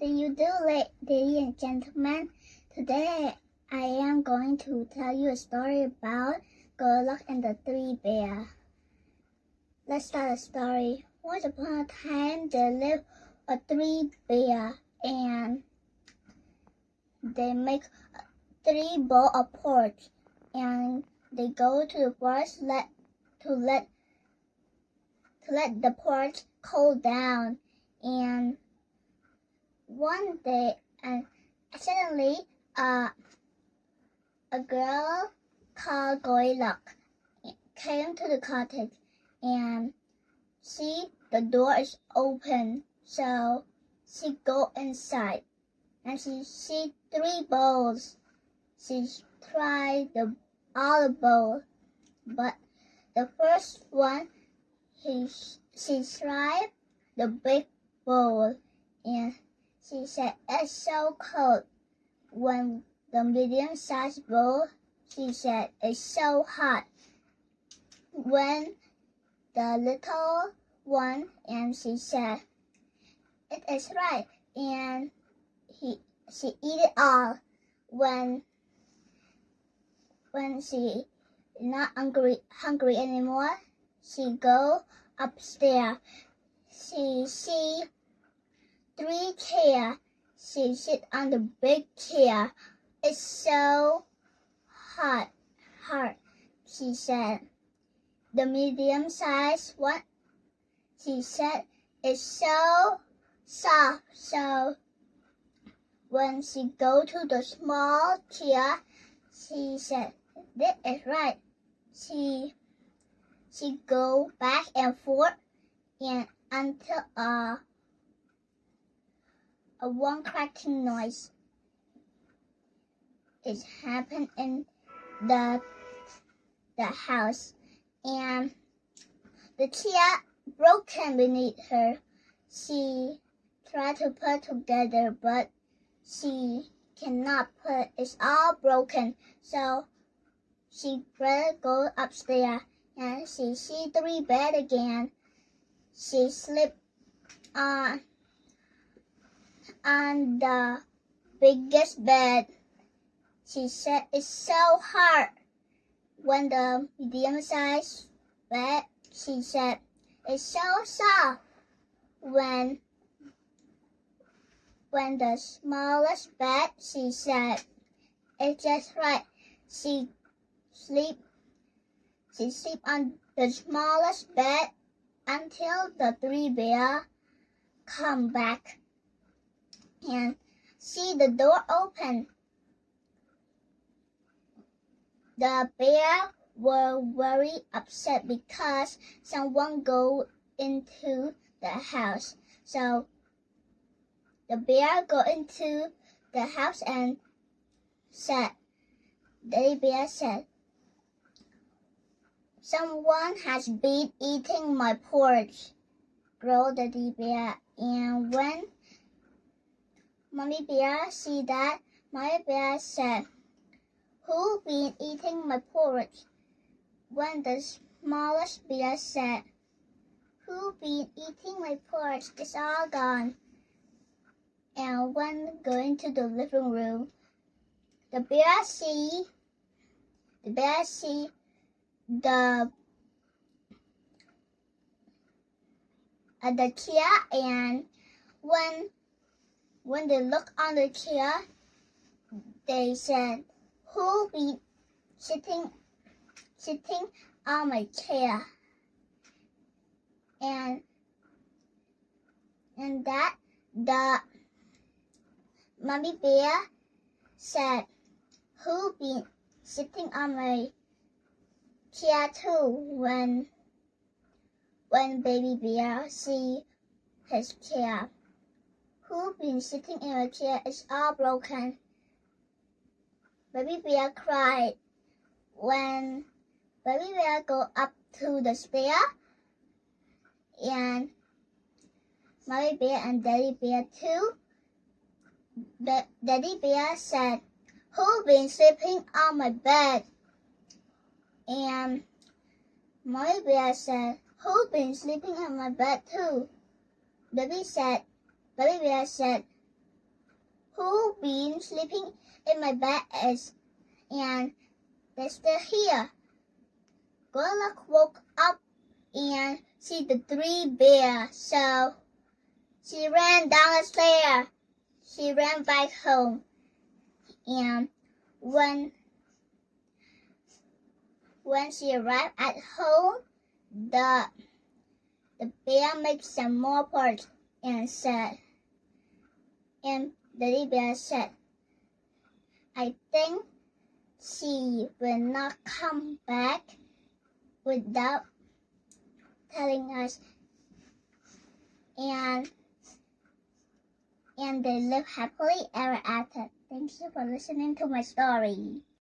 Do you do, ladies and gentlemen? Today I am going to tell you a story about Goldilocks and the Three Bears. Let's start the story. Once upon a time, there lived a three bears, and they make three bowls of porridge, and they go to the forest to let the porridge cool down. And one day, and suddenly, a girl called Goldilocks came to the cottage, and the door is open. So she go inside, and she see three bowls. She tried all the bowls, but the first one, she tried the big bowl, and she said it's so cold. When the medium-sized bowl, she said it's so hot. When the little one, and she said it is right, and she eat it all. When she not hungry anymore, she go upstairs. She see three chairs. She sit on the big chair. It's so hard. She said. The medium-sized one, she said, is so soft. So when she go to the small chair, she said, this is right. She go back and forth, and until a one cracking noise is happened in the house, and the chair broken beneath her. She tried to put together, but she cannot put. It's all broken. So she better go upstairs, and she see three beds again. She sleep on the biggest bed. She said it's so hard. When the medium-sized bed, she said it's so soft. When the smallest bed, she said it's just right. She sleep on the smallest bed until the three bears come back and see the door open. The bears were very upset because someone go into the house. So the bear go into the house and said, Daddy Bear said, someone has been eating my porridge, growled Daddy Bear. And when Mommy Bear see that, Mommy Bear said, who been eating my porridge? When the smallest bear said, who been eating my porridge? It's all gone. And when going to the living room, the bear see the chair, and when they look on the chair, they said, who be sitting on my chair? And that the Mommy Bear said, who be sitting on my chair too? When Baby Bear see his chair, who been sitting in my chair is all broken. Baby Bear cried. When Baby Bear go up to the stair, and Mommy Bear and Daddy Bear too, Daddy Bear said, who been sleeping on my bed? And Mommy Bear said, who been sleeping on my bed too? Baby Bear said, who been sleeping in my bed and they're still here. Goldilocks woke up and see the 3 bears, so she ran down the stairs. She ran back home, and when she arrived at home, the bear made some more porridge and the bear said, I think she will not come back without telling us. And they live happily ever after. Thank you for listening to my story.